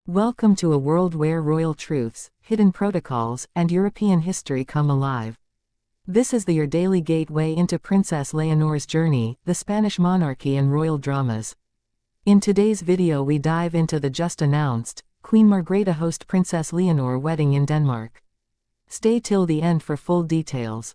Welcome to a world where royal truths, hidden protocols, and European history come alive. This is your daily gateway into Princess Leonor's journey, the Spanish monarchy and royal dramas. In today's video we dive into the just announced, Queen Margrethe host Princess Leonor wedding in Denmark. Stay till the end for full details.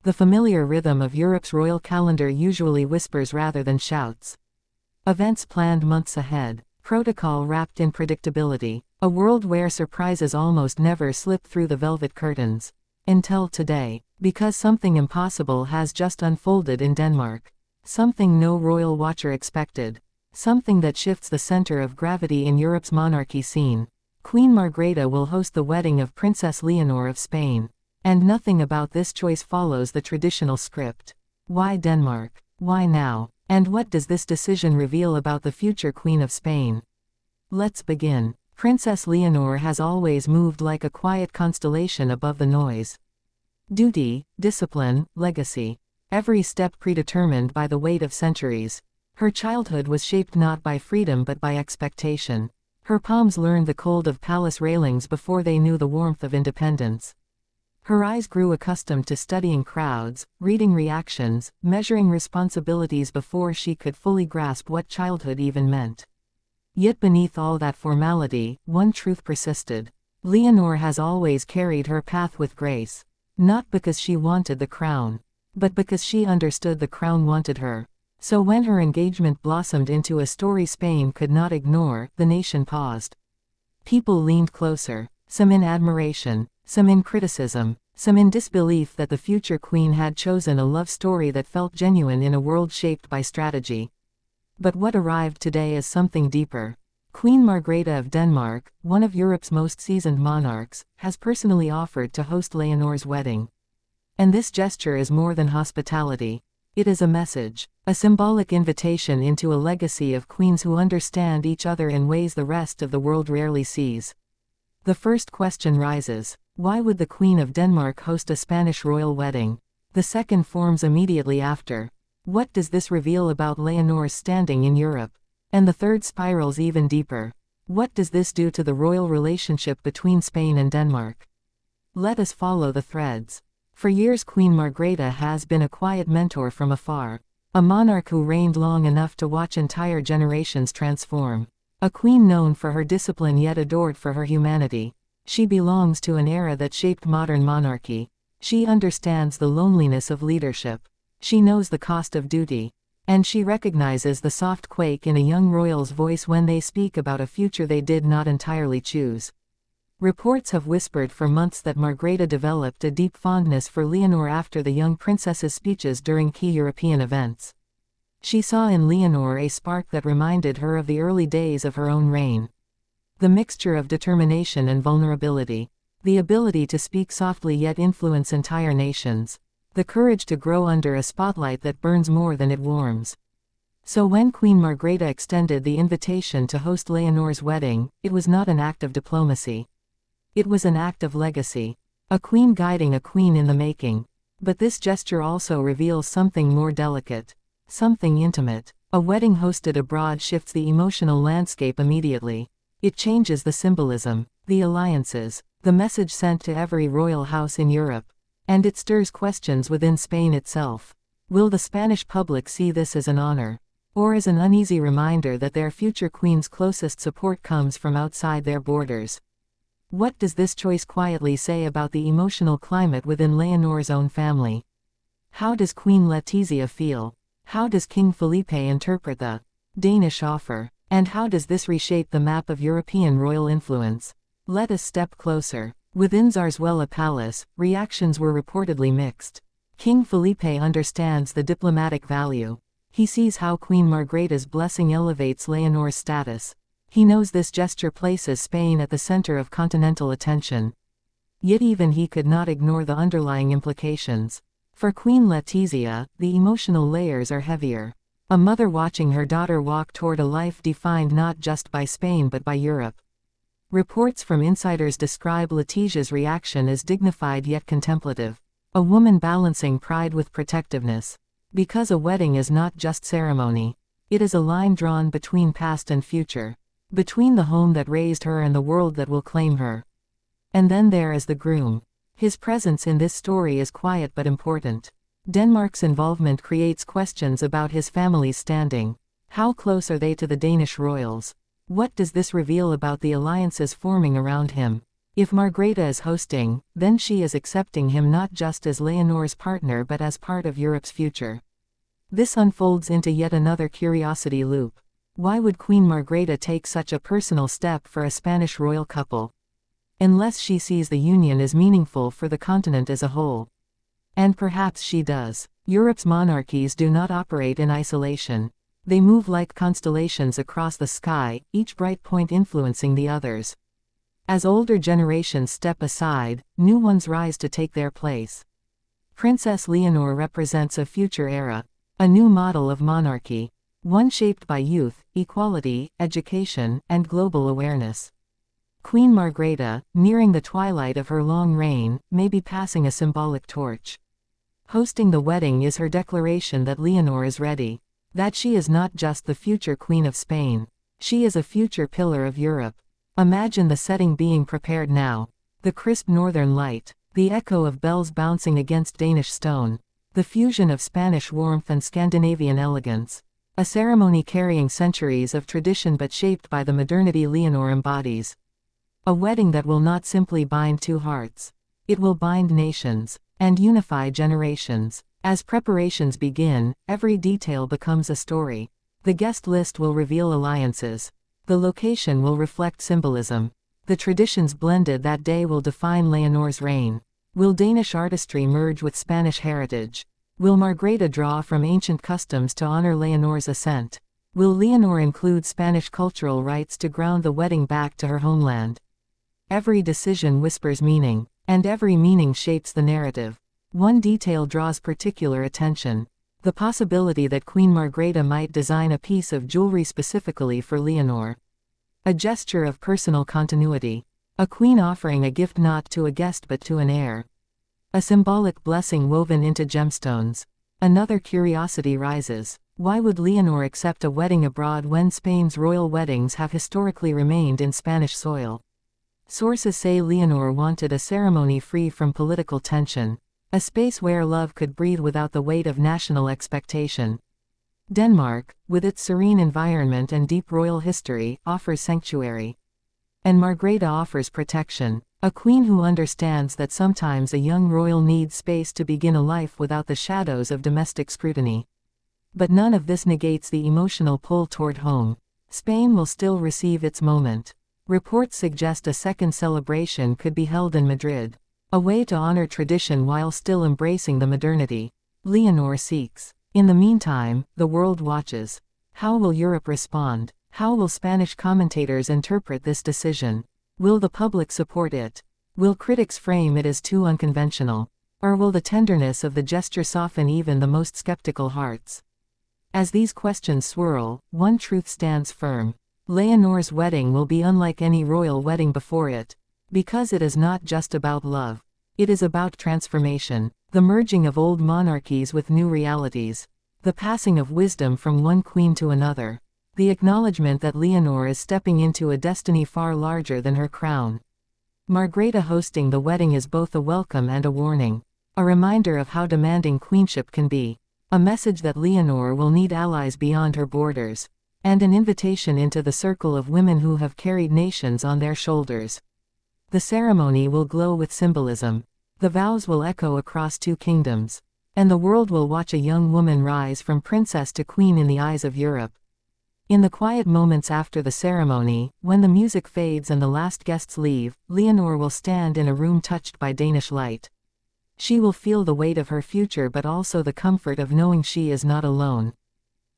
The familiar rhythm of Europe's royal calendar usually whispers rather than shouts. Events planned months ahead, protocol wrapped in predictability, a world where surprises almost never slip through the velvet curtains. Until today, because something impossible has just unfolded in Denmark. Something no royal watcher expected. Something that shifts the center of gravity in Europe's monarchy scene. Queen Margrethe will host the wedding of Princess Leonor of Spain. And nothing about this choice follows the traditional script. Why Denmark? Why now? And what does this decision reveal about the future Queen of Spain? Let's begin. Princess Leonor has always moved like a quiet constellation above the noise. Duty, discipline, legacy. Every step predetermined by the weight of centuries. Her childhood was shaped not by freedom but by expectation. Her palms learned the cold of palace railings before they knew the warmth of independence. Her eyes grew accustomed to studying crowds, reading reactions, measuring responsibilities before she could fully grasp what childhood even meant. Yet beneath all that formality, one truth persisted. Leonor has always carried her path with grace. Not because she wanted the crown, but because she understood the crown wanted her. So when her engagement blossomed into a story Spain could not ignore, the nation paused. People leaned closer, some in admiration, some in criticism, some in disbelief that the future queen had chosen a love story that felt genuine in a world shaped by strategy. But what arrived today is something deeper. Queen Margrethe of Denmark, one of Europe's most seasoned monarchs, has personally offered to host Leonor's wedding. And this gesture is more than hospitality. It is a message, a symbolic invitation into a legacy of queens who understand each other in ways the rest of the world rarely sees. The first question rises. Why would the Queen of Denmark host a Spanish royal wedding? The second forms immediately after. What does this reveal about Leonor's standing in Europe? And the third spirals even deeper. What does this do to the royal relationship between Spain and Denmark? Let us follow the threads. For years Queen Margrethe has been a quiet mentor from afar. A monarch who reigned long enough to watch entire generations transform. A queen known for her discipline yet adored for her humanity. She belongs to an era that shaped modern monarchy. She understands the loneliness of leadership. She knows the cost of duty. And she recognizes the soft quake in a young royal's voice when they speak about a future they did not entirely choose. Reports have whispered for months that Margrethe developed a deep fondness for Leonor after the young princess's speeches during key European events. She saw in Leonor a spark that reminded her of the early days of her own reign. The mixture of determination and vulnerability. The ability to speak softly yet influence entire nations. The courage to grow under a spotlight that burns more than it warms. So when Queen Margrethe extended the invitation to host Leonor's wedding, it was not an act of diplomacy. It was an act of legacy. A queen guiding a queen in the making. But this gesture also reveals something more delicate. Something intimate. A wedding hosted abroad shifts the emotional landscape immediately. It changes the symbolism, the alliances, the message sent to every royal house in Europe. And it stirs questions within Spain itself. Will the Spanish public see this as an honor? Or as an uneasy reminder that their future queen's closest support comes from outside their borders? What does this choice quietly say about the emotional climate within Leonor's own family? How does Queen Letizia feel? How does King Felipe interpret the Danish offer? And how does this reshape the map of European royal influence? Let us step closer. Within Zarzuela Palace, reactions were reportedly mixed. King Felipe understands the diplomatic value. He sees how Queen Margrethe's blessing elevates Leonor's status. He knows this gesture places Spain at the center of continental attention. Yet even he could not ignore the underlying implications. For Queen Letizia, the emotional layers are heavier. A mother watching her daughter walk toward a life defined not just by Spain but by Europe. Reports from insiders describe Letizia's reaction as dignified yet contemplative. A woman balancing pride with protectiveness. Because a wedding is not just ceremony. It is a line drawn between past and future. Between the home that raised her and the world that will claim her. And then there is the groom. His presence in this story is quiet but important. Denmark's involvement creates questions about his family's standing. How close are they to the Danish royals? What does this reveal about the alliances forming around him? If Margrethe is hosting, then she is accepting him not just as Leonor's partner but as part of Europe's future. This unfolds into yet another curiosity loop. Why would Queen Margrethe take such a personal step for a Spanish royal couple? Unless she sees the union as meaningful for the continent as a whole. And perhaps she does. Europe's monarchies do not operate in isolation. They move like constellations across the sky, each bright point influencing the others. As older generations step aside, new ones rise to take their place. Princess Leonor represents a future era, a new model of monarchy, one shaped by youth, equality, education, and global awareness. Queen Margrethe, nearing the twilight of her long reign, may be passing a symbolic torch. Hosting the wedding is her declaration that Leonor is ready, that she is not just the future Queen of Spain. She is a future pillar of Europe. Imagine the setting being prepared now. The crisp northern light, the echo of bells bouncing against Danish stone, the fusion of Spanish warmth and Scandinavian elegance. A ceremony carrying centuries of tradition but shaped by the modernity Leonor embodies. A wedding that will not simply bind two hearts. It will bind nations, and unify generations. As preparations begin, every detail becomes a story. The guest list will reveal alliances. The location will reflect symbolism. The traditions blended that day will define Leonor's reign. Will Danish artistry merge with Spanish heritage? Will Margrethe draw from ancient customs to honor Leonor's ascent? Will Leonor include Spanish cultural rites to ground the wedding back to her homeland? Every decision whispers meaning, and every meaning shapes the narrative. One detail draws particular attention. The possibility that Queen Margrethe might design a piece of jewelry specifically for Leonor. A gesture of personal continuity. A queen offering a gift not to a guest but to an heir. A symbolic blessing woven into gemstones. Another curiosity rises. Why would Leonor accept a wedding abroad when Spain's royal weddings have historically remained in Spanish soil? Sources say Leonor wanted a ceremony free from political tension. A space where love could breathe without the weight of national expectation. Denmark, with its serene environment and deep royal history, offers sanctuary. And Margrethe offers protection. A queen who understands that sometimes a young royal needs space to begin a life without the shadows of domestic scrutiny. But none of this negates the emotional pull toward home. Spain will still receive its moment. Reports suggest a second celebration could be held in Madrid. A way to honor tradition while still embracing the modernity Leonor seeks. In the meantime, the world watches. How will Europe respond? How will Spanish commentators interpret this decision? Will the public support it? Will critics frame it as too unconventional? Or will the tenderness of the gesture soften even the most skeptical hearts? As these questions swirl, one truth stands firm. Leonor's wedding will be unlike any royal wedding before it. Because it is not just about love. It is about transformation, the merging of old monarchies with new realities, the passing of wisdom from one queen to another, the acknowledgement that Leonor is stepping into a destiny far larger than her crown. Margrethe hosting the wedding is both a welcome and a warning, a reminder of how demanding queenship can be, a message that Leonor will need allies beyond her borders, and an invitation into the circle of women who have carried nations on their shoulders. The ceremony will glow with symbolism. The vows will echo across two kingdoms. And the world will watch a young woman rise from princess to queen in the eyes of Europe. In the quiet moments after the ceremony, when the music fades and the last guests leave, Leonor will stand in a room touched by Danish light. She will feel the weight of her future but also the comfort of knowing she is not alone.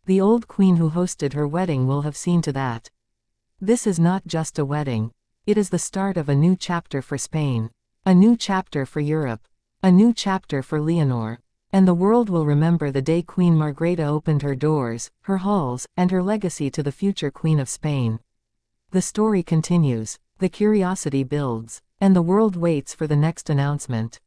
The old queen who hosted her wedding will have seen to that. This is not just a wedding. It is the start of a new chapter for Spain, a new chapter for Europe, a new chapter for Leonor, and the world will remember the day Queen Margrethe opened her doors, her halls, and her legacy to the future Queen of Spain. The story continues, the curiosity builds, and the world waits for the next announcement.